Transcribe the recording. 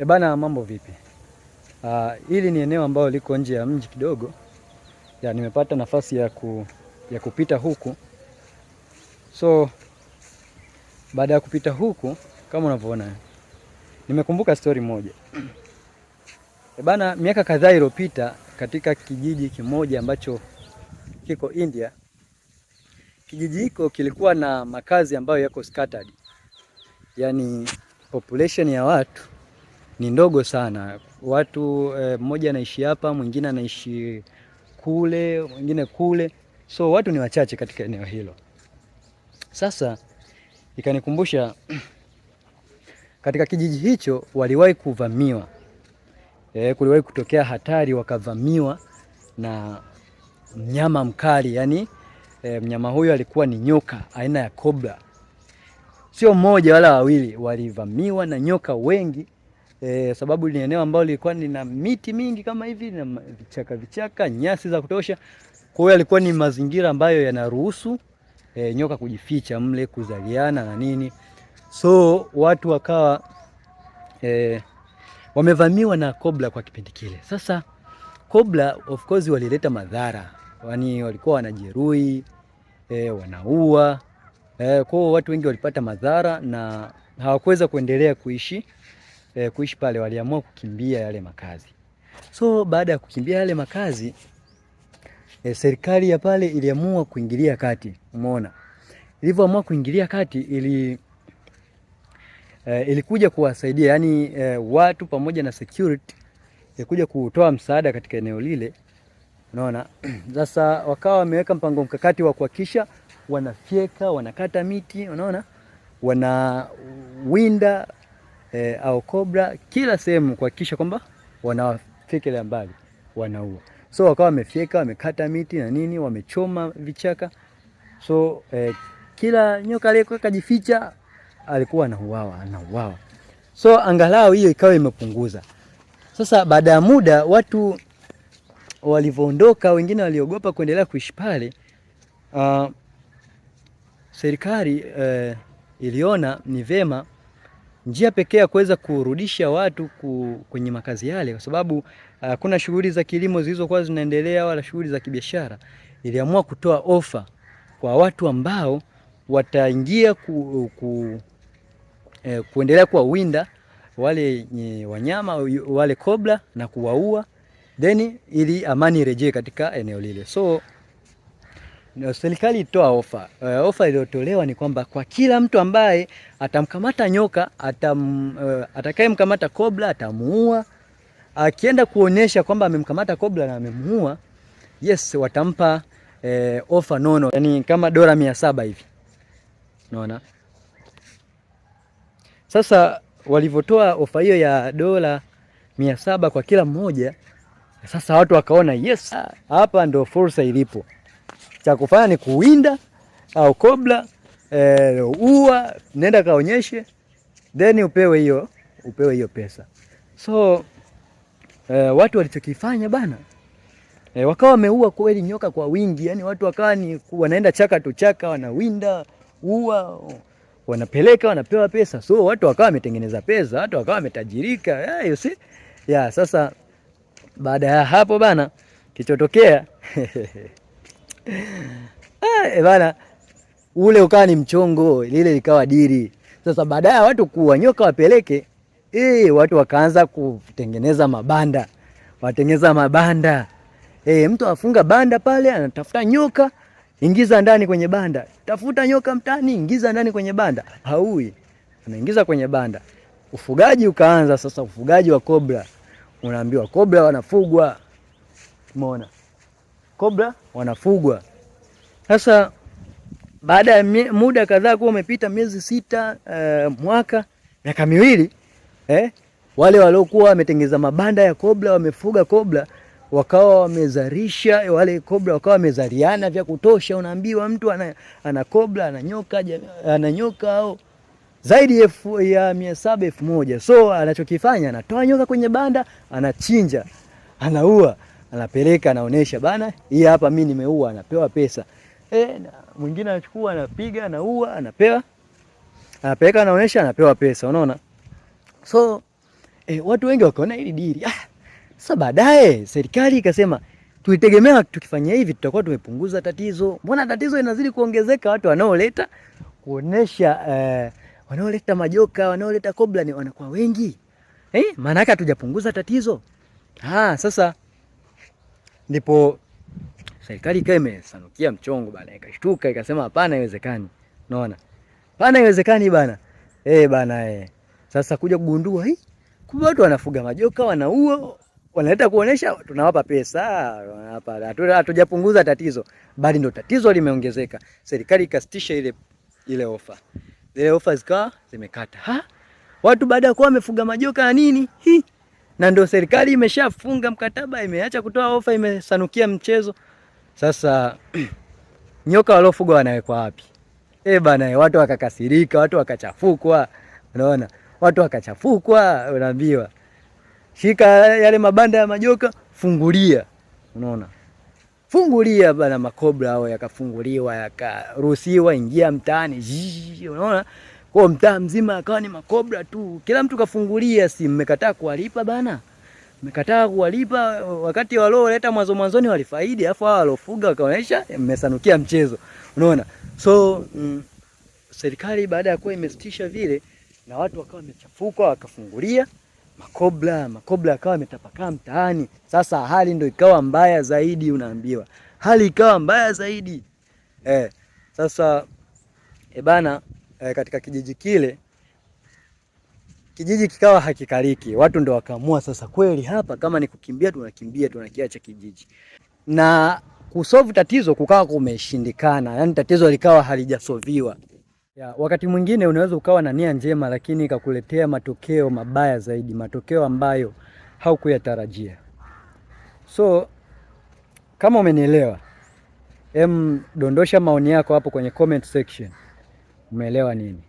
Bana, mambo vipi? Hili ni eneo ambalo liko nje ya mji kidogo. Nimepata nafasi ya kupita huku. So baada ya kupita huku, kama unavyoona, nimekumbuka story moja. Bana, miaka kadhaa iliyopita katika kijiji kimoja ambacho kiko India. Kijiji hiko kilikuwa na makazi ambayo yako scattered. Yaani population ya watu ni ndogo sana. Watu mmoja anaishi hapa, mwingine anaishi kule, mwingine kule. So watu ni wachache katika eneo hilo. Sasa ikanikumbusha katika kijiji hicho waliwahi kuvamiwa. Kuliwahi kutokea hatari, wakavamiwa na mnyama mkali. Yani mnyama huyo alikuwa ni nyoka aina ya cobra. Sio mmoja wala wawili, walivamiwa na nyoka wengi. Sababu ni eneo ambalo lilikuwa lina miti mingi kama hivi na vichaka, nyasi za kutosha. Kwa hiyo yalikuwa ni mazingira ambayo yanaruhusu nyoka kujificha mle, kuzaliana na nini. So watu wakawa wamevamiwa na cobra kwa kipindi kile. Sasa cobra of course walileta madhara. Yaani walikuwa wanajeruhi, wanaua. Kwa hiyo watu wengi walipata madhara na hawakuweza kuendelea kuishi pale, waliamua kukimbia yale makazi. So baada ya kukimbia yale makazi, serikali ya pale iliamua kuingilia kati. Umeona? Ilivyoamua kuingilia kati ilikuja kuwasaidia, yani watu pamoja na security ilikuja kutoa msaada katika eneo lile. Unaona? Sasa wakawa wameweka mpango mkakati wa kuhakikisha wanafyeka, wanakata miti, unaona? Wanawinda au cobra kila sehemu kuhakikisha kwamba wanawafyekele mbali, wanaua. So wakawa wamefyeka, wamekata miti na nini, wamechoma vichaka. So kila nyoka aliyekuwa kajificha alikuwa anauawa. So angalau hiyo ikawa imepunguza. Sasa baada ya muda watu walivyoondoka, wengine waliogopa kuendelea kuishi pale. Serikali iliona ni vema njia pekee ya kuweza kurudisha watu kwenye makazi yale, kwa sababu kuna shughuli za kilimo zilizokuwa zinaendelea wala shughuli za kibiashara. Iliamua kutoa ofa kwa watu ambao wataingia kuendelea kuwawinda wale wanyama, wale cobra na kuwaua, then ili amani irejee katika eneo lile. So serikali itoa ofa. Ofa iliyotolewa ni kwamba kwa kila mtu ambaye atamkamata nyoka, atakayemkamata cobra atamuua. Akienda kuonyesha kwamba amemkamata cobra na amemuua, yes, watampa ofa nono, yani kama $700 hivi. Unaona? Sasa walivyotoa ofa hiyo ya $700 kwa kila mmoja, sasa watu wakaona yes, hapa ndo fursa ilipo. Cha kufanya ni kuwinda au cobra, ua, nenda kaonyeshe, then upewe hiyo pesa. So watu walichokifanya bana, wakawa wameua kweli nyoka kwa wingi. Yani watu wakawa ni wanaenda chaka tu chaka, wanawinda, ua, wanapeleka, wanapewa pesa. So watu wakawa wametengeneza pesa, watu wakawa wametajirika. You see? Sasa baada ya hapo bana, kichotokea bana, ule ukawa ni mchongo, lile likawa dili. Sasa baadaye watu kuwa nyoka wapeleke, watu wakaanza kutengeneza mabanda. Watengeneza mabanda. Mtu afunga banda pale, anatafuta nyoka, ingiza ndani kwenye banda. Tafuta nyoka mtani, ingiza ndani kwenye banda. Haui. Anaingiza kwenye banda. Ufugaji ukaanza sasa, ufugaji wa cobra. Unaambiwa cobra wanafugwa. Umeona? Cobra wanafugwa. Sasa baada ya muda kadhaa kuwa umepita, miezi 6, mwaka, miaka miwili, wale waliokuwa wametengeza mabanda ya cobra, wamefuga cobra, wakawa wamezalisha wale cobra, wakawa wamezaliana vya kutosha. Unaambiwa mtu ana cobra, ana nyoka au zaidi ya 700, 1000. So anachokifanya, anatoa nyoka kwenye banda, anachinja, anaua, anapeleka, anaonesha bana, hii hapa mimi nimeua, anapewa pesa. Mwingine anachukua, anapiga, anaua, anapewa, anapeleka, anaonesha, anapewa pesa. Unaona? So Watu wengi wakaona hili dili. Sasa baadaye serikali ikasema tuitegemea tukifanya hivi tutakuwa tumepunguza tatizo. Mbona tatizo inazidi kuongezeka? Watu wanaoleta kuonesha wanaoleta majoka, wanaoleta kobra ni wanakuwa wengi. Maana yake hatujapunguza tatizo. Sasa ndipo serikali ikawa imesanukia mchongo bana, ikashtuka ikasema hapana, haiwezekani. Unaona? Hapana, haiwezekani bana. Bana. Sasa kuja kugundua kumbe watu wanafuga majoka, wanaua, wanaleta kuonesha, tunawapa pesa. Hapa hatujapunguza tatizo, bali ndo tatizo limeongezeka. Serikali ikasitisha ile ofa. Zile ofa zikawa zimekata. Watu baada ya kuwa wamefuga majoka na nini? Na ndio serikali imeshafunga mkataba, imeacha kutoa ofa, imesanukia mchezo. Sasa nyoka waliofuga wanawekwa wapi? Bana, watu wakakasirika, watu wakachafukwa. Unaona? Watu wakachafukwa, unaambiwa shika yale mabanda ya majoka, fungulia. Unaona? Fungulia bana, makobra hao yakafunguliwa, yakaruhusiwa ingia mtaani. Unaona? Kwa mtaa mzima akawa ni makobra tu. Kila mtu kafungulia, si mmekataa kuwalipa bana. Mmekataa kuwalipa wakati walioleta mwanzoni walifaidi, afu hao walofuga wakaonesha mmesanukia mchezo. Unaona? So serikali baada ya kuwa imesitisha vile na watu wakawa wamechafuka, wakafungulia makobra akawa ametapakaa mtaani. Sasa hali ndio ikawa mbaya zaidi, unaambiwa. Hali ikawa mbaya zaidi. Sasa bana, katika kijiji kile, kijiji kikawa hakikaliki. Watu ndio wakaamua sasa, kweli hapa kama ni kukimbia tunakimbia, tunakiacha kijiji. Na kusolve tatizo kukawa kumeshindikana. Yaani tatizo likawa halijasolviwa. Wakati mwingine unaweza ukawa na nia njema lakini ikakuletea matokeo mabaya zaidi, matokeo ambayo haukuyatarajia. So kama umenielewa, dondosha maoni yako hapo kwenye comment section. Umeelewa nini?